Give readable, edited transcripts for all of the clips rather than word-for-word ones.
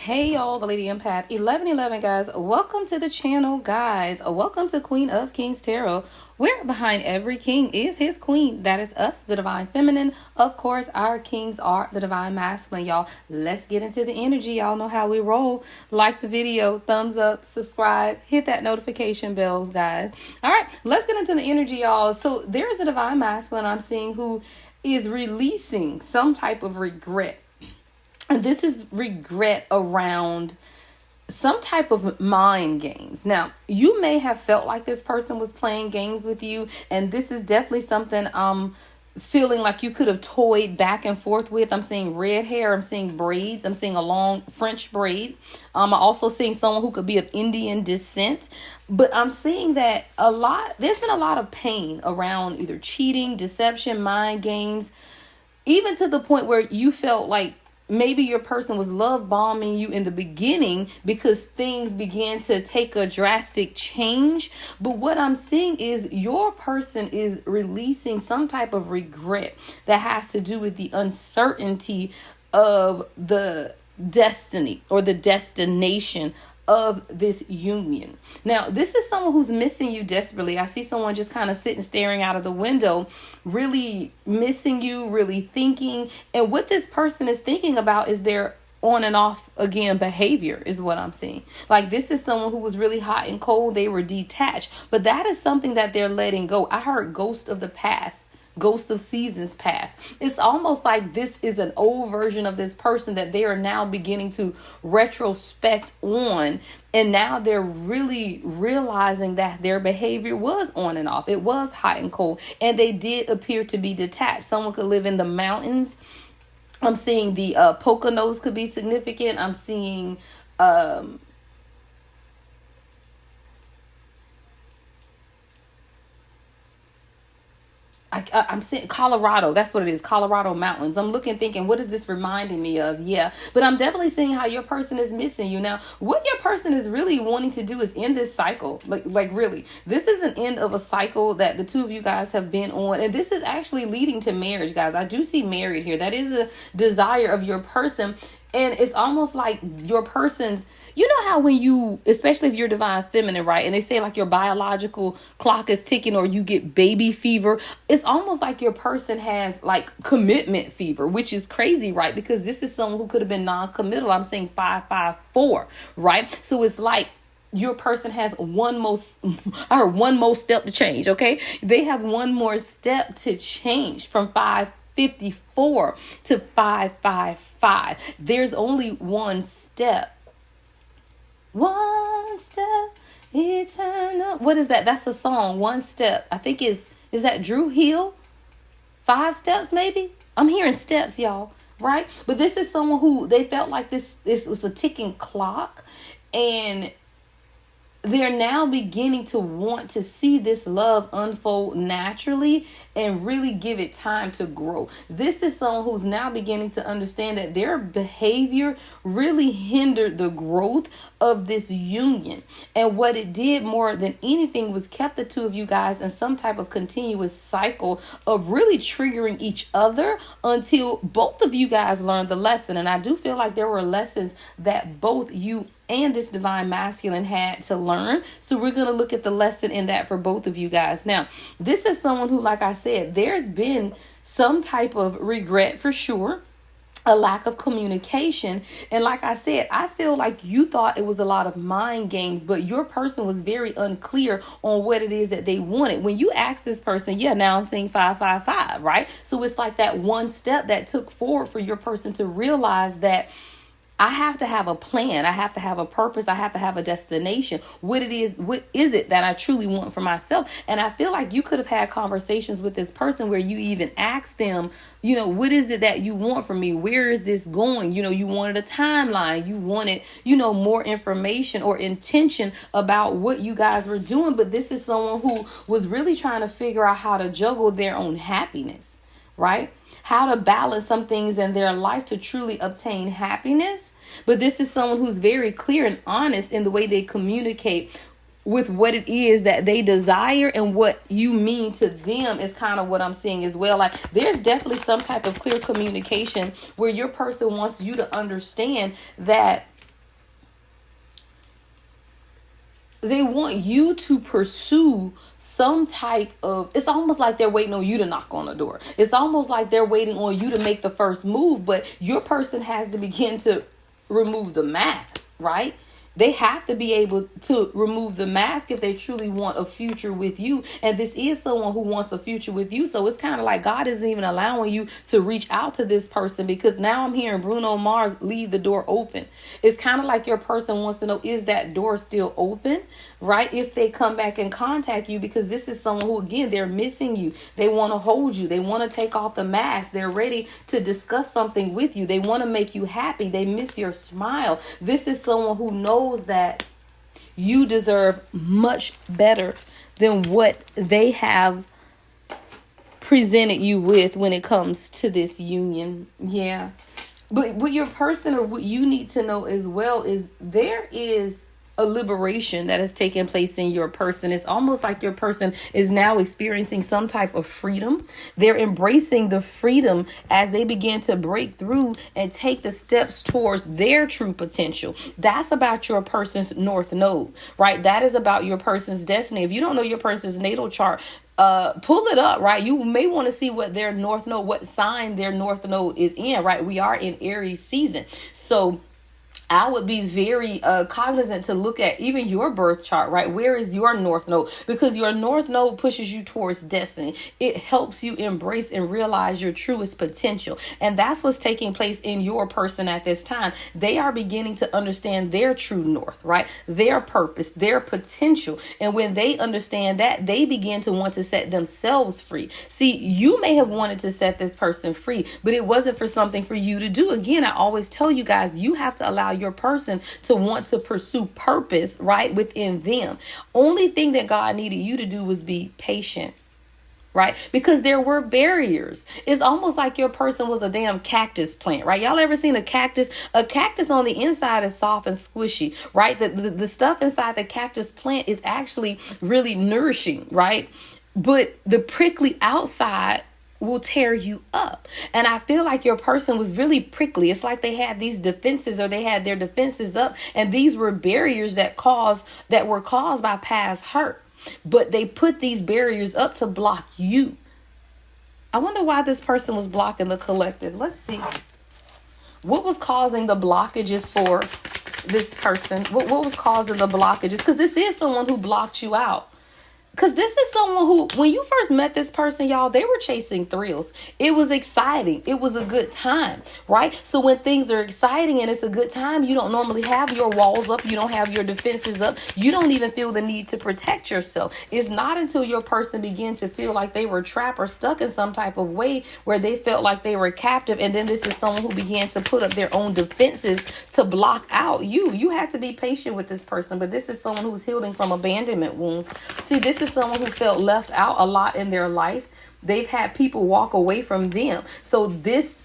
Hey y'all, the Lady Empath 1111 guys. Welcome to the channel, guys. Welcome to Queen of Kings Tarot, where behind every king is his queen. That is us, the Divine Feminine. Of course, our kings are the Divine Masculine, y'all. Let's get into the energy. Y'all know how we roll. Like the video, thumbs up, subscribe, hit that notification bells, guys. All right, let's get into the energy, y'all. So there is a Divine Masculine I'm seeing who is releasing some type of regret. And this is regret around some type of mind games. Now, you may have felt like this person was playing games with you, and this is definitely something feeling like you could have toyed back and forth with. I'm seeing red hair, I'm seeing braids, I'm seeing a long French braid. I'm also seeing someone who could be of Indian descent. But I'm seeing that there's been a lot of pain around either cheating, deception, mind games, even to the point where you felt like maybe your person was love bombing you in the beginning because things began to take a drastic change. But what I'm seeing is your person is releasing some type of regret that has to do with the uncertainty of the destiny or the destination of this union. Now, this is someone who's missing you desperately. I see someone just kind of sitting, staring out of the window, really missing you, really thinking. And what this person is thinking about is their on and off again behavior is what I'm seeing. Like, this is someone who was really hot and cold. They were detached, but that is something that they're letting go. I heard ghost of the past. Ghosts of seasons past. It's almost like this is an old version of this person that they are now beginning to retrospect on. And now they're really realizing that their behavior was on and off. It was hot and cold. And they did appear to be detached. Someone could live in the mountains. I'm seeing the Poconos could be significant. I'm seeing I'm seeing Colorado. That's what it is. Colorado mountains. I'm looking, thinking, what is this reminding me of? Yeah. But I'm definitely seeing how your person is missing you. Now, what your person is really wanting to do is end this cycle. Like really, this is an end of a cycle that the two of you guys have been on. And this is actually leading to marriage, guys. I do see married here. That is a desire of your person. And it's almost like your person's, you know how when you, especially if you're divine feminine, right? And they say like your biological clock is ticking or you get baby fever. It's almost like your person has like commitment fever, which is crazy, right? Because this is someone who could have been non-committal. I'm saying 554, right? So it's like your person has one more step to change, okay? They have one more step to change from 554 to 555. There's only one step. One step eternal. What is that? That's a song. One step. I think is that Drew Hill? 5 steps maybe? I'm hearing steps, y'all. Right? But this is someone who they felt like this was a ticking clock, and they're now beginning to want to see this love unfold naturally and really give it time to grow. This is someone who's now beginning to understand that their behavior really hindered the growth of this union. And what it did more than anything was kept the two of you guys in some type of continuous cycle of really triggering each other until both of you guys learned the lesson. And I do feel like there were lessons that both you and this divine masculine had to learn. So we're going to look at the lesson in that for both of you guys. Now, this is someone who, like I said, there's been some type of regret for sure. A lack of communication. And like I said, I feel like you thought it was a lot of mind games, but your person was very unclear on what it is that they wanted. When you ask this person, yeah, now I'm saying 555, right? So it's like that one step that took forward for your person to realize that I have to have a plan. I have to have a purpose. I have to have a destination. What is it that I truly want for myself? And I feel like you could have had conversations with this person where you even asked them, what is it that you want from me? Where is this going? You wanted a timeline. You wanted, more information or intention about what you guys were doing. But this is someone who was really trying to figure out how to juggle their own happiness, right? How to balance some things in their life to truly obtain happiness. But this is someone who's very clear and honest in the way they communicate with what it is that they desire and what you mean to them is kind of what I'm seeing as well. Like there's definitely some type of clear communication where your person wants you to understand that They want you to pursue some type of, it's almost like they're waiting on you to knock on the door. It's almost like they're waiting on you to make the first move, but your person has to begin to remove the mask, right? They have to be able to remove the mask if they truly want a future with you. And this is someone who wants a future with you. So it's kind of like God isn't even allowing you to reach out to this person, because now I'm hearing Bruno Mars leave the door open. It's kind of like your person wants to know, is that door still open, right? If they come back and contact you, because this is someone who, again, they're missing you. They want to hold you. They want to take off the mask. They're ready to discuss something with you. They want to make you happy. They miss your smile. This is someone who knows that you deserve much better than what they have presented you with when it comes to this union. Yeah. But what your person, or what you need to know as well, is there is a liberation that has taken place in your person. It's almost like your person is now experiencing some type of freedom. They're embracing the freedom as they begin to break through and take the steps towards their true potential. That's about your person's north node, right? That is about your person's destiny. If you don't know your person's natal chart, pull it up, right? You may want to see what their north node, what sign their north node is in, right? We are in Aries season. So I would be very cognizant to look at even your birth chart, right? Where is your north node? Because your north node pushes you towards destiny. It helps you embrace and realize your truest potential. And that's what's taking place in your person at this time. They are beginning to understand their true north, right? Their purpose, their potential. And when they understand that, they begin to want to set themselves free. See, you may have wanted to set this person free, but it wasn't for something for you to do. Again, I always tell you guys, you have to allow your person to want to pursue purpose, right, within them. Only thing that God needed you to do was be patient, right? Because there were barriers. It's almost like your person was a damn cactus plant, right? Y'all ever seen a cactus? A cactus on the inside is soft and squishy, right? The stuff inside the cactus plant is actually really nourishing, right? But the prickly outside will tear you up. And I feel like your person was really prickly. It's like they had these defenses, or they had their defenses up, and these were barriers that were caused by past hurt. But they put these barriers up to block you. I wonder why this person was blocking the collective. Let's see. What was causing the blockages for this person? What was causing the blockages? Because this is someone who blocked you out. Because this is someone who, when you first met this person, y'all, they were chasing thrills. It was exciting. It was a good time, right? So when things are exciting and it's a good time, you don't normally have your walls up. You don't have your defenses up. You don't even feel the need to protect yourself. It's not until your person begins to feel like they were trapped or stuck in some type of way where they felt like they were captive. And then this is someone who began to put up their own defenses to block out you. You had to be patient with this person, but this is someone who's healing from abandonment wounds. See, this is someone who felt left out a lot in their life. They've had people walk away from them. So this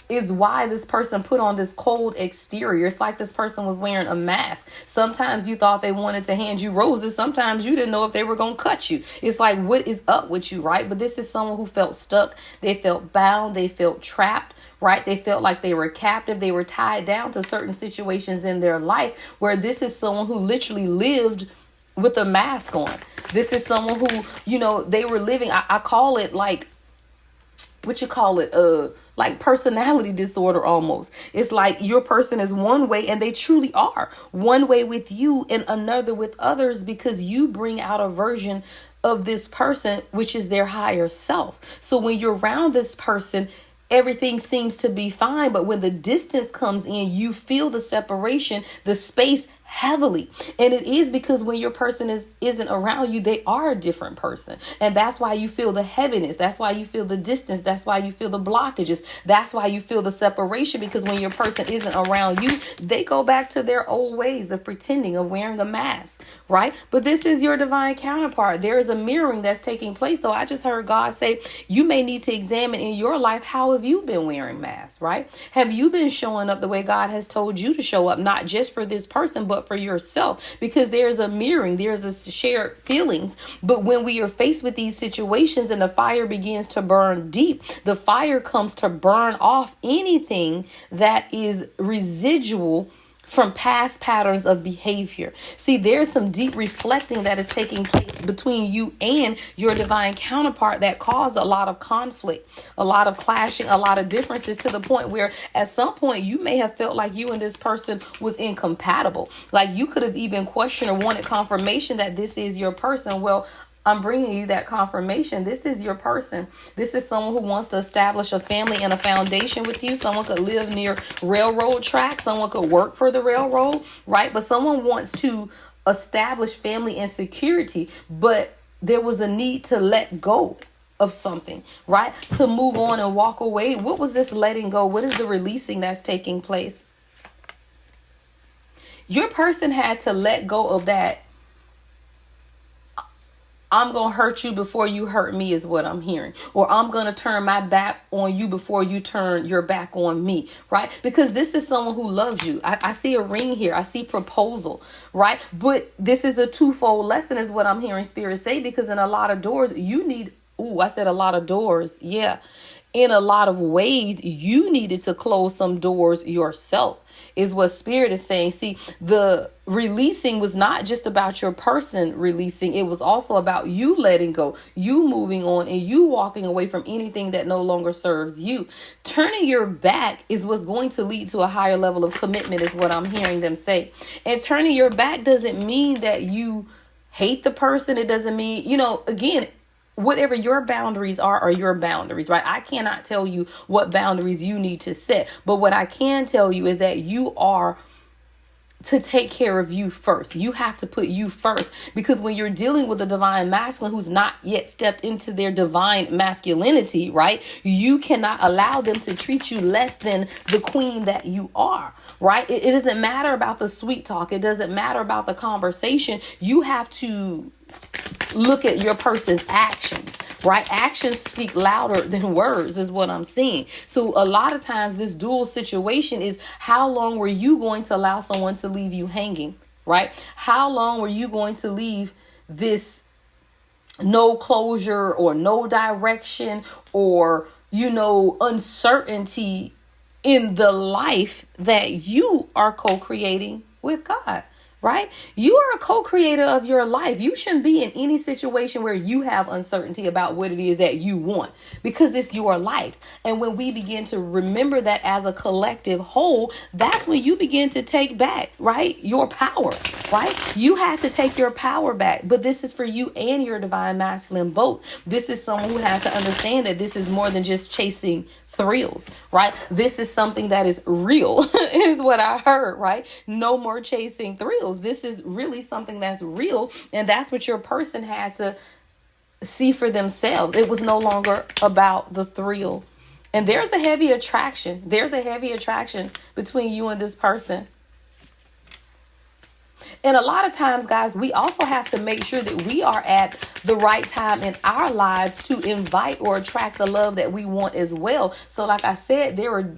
is why this person put on this cold exterior. It's like this person was wearing a mask. Sometimes you thought they wanted to hand you roses. Sometimes you didn't know if they were going to cut you. It's like, what is up with you, right? But this is someone who felt stuck. They felt bound. They felt trapped, right? They felt like they were captive. They were tied down to certain situations in their life, where this is someone who literally lived with a mask on. This is someone who, they were living, I call it like, like personality disorder almost. It's like your person is one way, and they truly are one way with you and another with others, because you bring out a version of this person, which is their higher self. So when you're around this person, everything seems to be fine. But when the distance comes in, you feel the separation, the space heavily. And it is because when your person isn't around you, they are a different person. And that's why you feel the heaviness. That's why you feel the distance. That's why you feel the blockages. That's why you feel the separation, because when your person isn't around you, they go back to their old ways of pretending, of wearing a mask, right? But this is your divine counterpart. There is a mirroring that's taking place. So I just heard God say, you may need to examine in your life, how have you been wearing masks, right? Have you been showing up the way God has told you to show up, not just for this person, but for yourself? Because there's a mirroring, there's a shared feelings. But when we are faced with these situations and the fire begins to burn deep, the fire comes to burn off anything that is residual from past patterns of behavior. See, there's some deep reflecting that is taking place between you and your divine counterpart that caused a lot of conflict, a lot of clashing, a lot of differences, to the point where at some point you may have felt like you and this person was incompatible. Like you could have even questioned or wanted confirmation that this is your person. Well, I'm bringing you that confirmation. This is your person. This is someone who wants to establish a family and a foundation with you. Someone could live near railroad tracks. Someone could work for the railroad, right? But someone wants to establish family and security, but there was a need to let go of something, right? To move on and walk away. What was this letting go? What is the releasing that's taking place? Your person had to let go of that. I'm going to hurt you before you hurt me is what I'm hearing. Or I'm going to turn my back on you before you turn your back on me, right? Because this is someone who loves you. I see a ring here. I see proposal, right? But this is a twofold lesson is what I'm hearing Spirit say, because in a lot of doors you need, I said a lot of doors. Yeah. In a lot of ways, you needed to close some doors yourself, is what Spirit is saying. See, the releasing was not just about your person releasing. It was also about you letting go, you moving on, and you walking away from anything that no longer serves you. Turning your back is what's going to lead to a higher level of commitment, is what I'm hearing them say. And turning your back doesn't mean that you hate the person. It doesn't mean, again, whatever your boundaries are your boundaries, right? I cannot tell you what boundaries you need to set. But what I can tell you is that you are to take care of you first. You have to put you first, because when you're dealing with a divine masculine who's not yet stepped into their divine masculinity, right? You cannot allow them to treat you less than the queen that you are, right? It doesn't matter about the sweet talk. It doesn't matter about the conversation. You have to look at your person's actions, right? Actions speak louder than words, is what I'm seeing. So a lot of times this dual situation is, how long were you going to allow someone to leave you hanging, right? How long were you going to leave this no closure or no direction or, uncertainty in the life that you are co-creating with God? Right? You are a co-creator of your life. You shouldn't be in any situation where you have uncertainty about what it is that you want, because it's your life. And when we begin to remember that as a collective whole, that's when you begin to take back, right? Your power, right? You had to take your power back. But this is for you and your divine masculine both. This is someone who has to understand that this is more than just chasing thrills, right? This is something that is real, is what I heard, right? No more chasing thrills. This is really something that's real. And that's what your person had to see for themselves. It was no longer about the thrill. And there's a heavy attraction. There's a heavy attraction between you and this person. And a lot of times, guys, we also have to make sure that we are at the right time in our lives to invite or attract the love that we want as well. So like I said, there are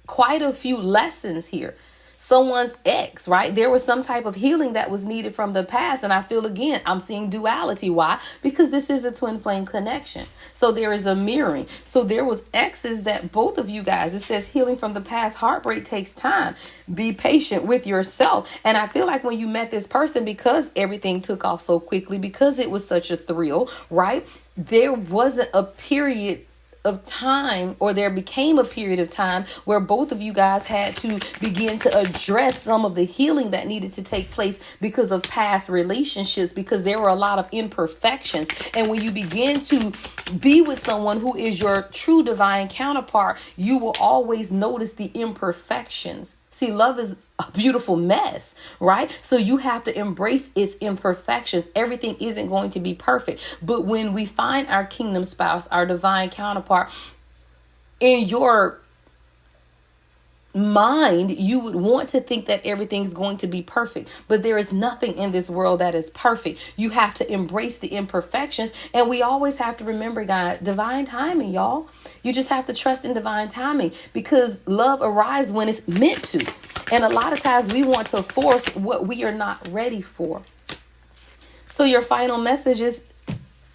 quite a few lessons here. Someone's ex, right? There was some type of healing that was needed from the past. And I feel, again, I'm seeing duality. Why? Because this is a twin flame connection. So there is a mirroring. So there was exes that both of you guys, it says healing from the past. Heartbreak takes time. Be patient with yourself. And I feel like when you met this person, because everything took off so quickly, because it was such a thrill, right? There wasn't a period of time, or there became a period of time where both of you guys had to begin to address some of the healing that needed to take place because of past relationships, because there were a lot of imperfections. And when you begin to be with someone who is your true divine counterpart, you will always notice the imperfections. See, love is a beautiful mess, right? So you have to embrace its imperfections. Everything isn't going to be perfect. But when we find our kingdom spouse, our divine counterpart, in your mind, you would want to think that everything's going to be perfect. But there is nothing in this world that is perfect. You have to embrace the imperfections. And we always have to remember, God, divine timing, y'all. You just have to trust in divine timing, because love arrives when it's meant to. And a lot of times we want to force what we are not ready for. So your final message is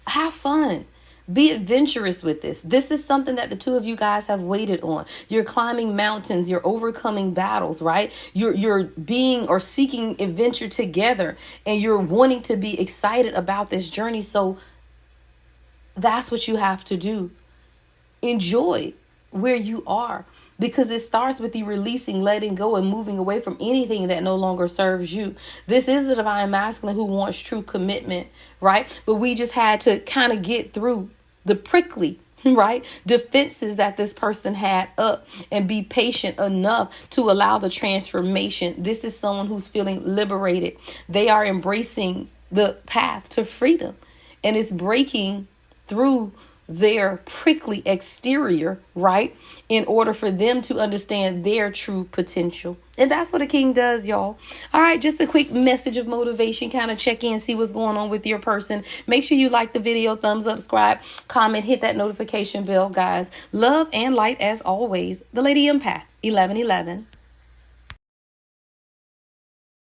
have fun. Be adventurous with this. This is something that the two of you guys have waited on. You're climbing mountains. You're overcoming battles, right? You're being or seeking adventure together, and you're wanting to be excited about this journey. So that's what you have to do. Enjoy where you are, because it starts with you releasing, letting go, and moving away from anything that no longer serves you. This is the divine masculine who wants true commitment, right? But we just had to kind of get through the prickly, right, defenses that this person had up and be patient enough to allow the transformation. This is someone who's feeling liberated. They are embracing the path to freedom, and it's breaking through their prickly exterior, right, in order for them to understand their true potential. And that's what a king does, y'all. All right, just a quick message of motivation, kind of check in, see what's going on with your person. Make sure you like the video, thumbs up, subscribe, comment, hit that notification bell, guys. Love and light as always. The Lady Empath 1111.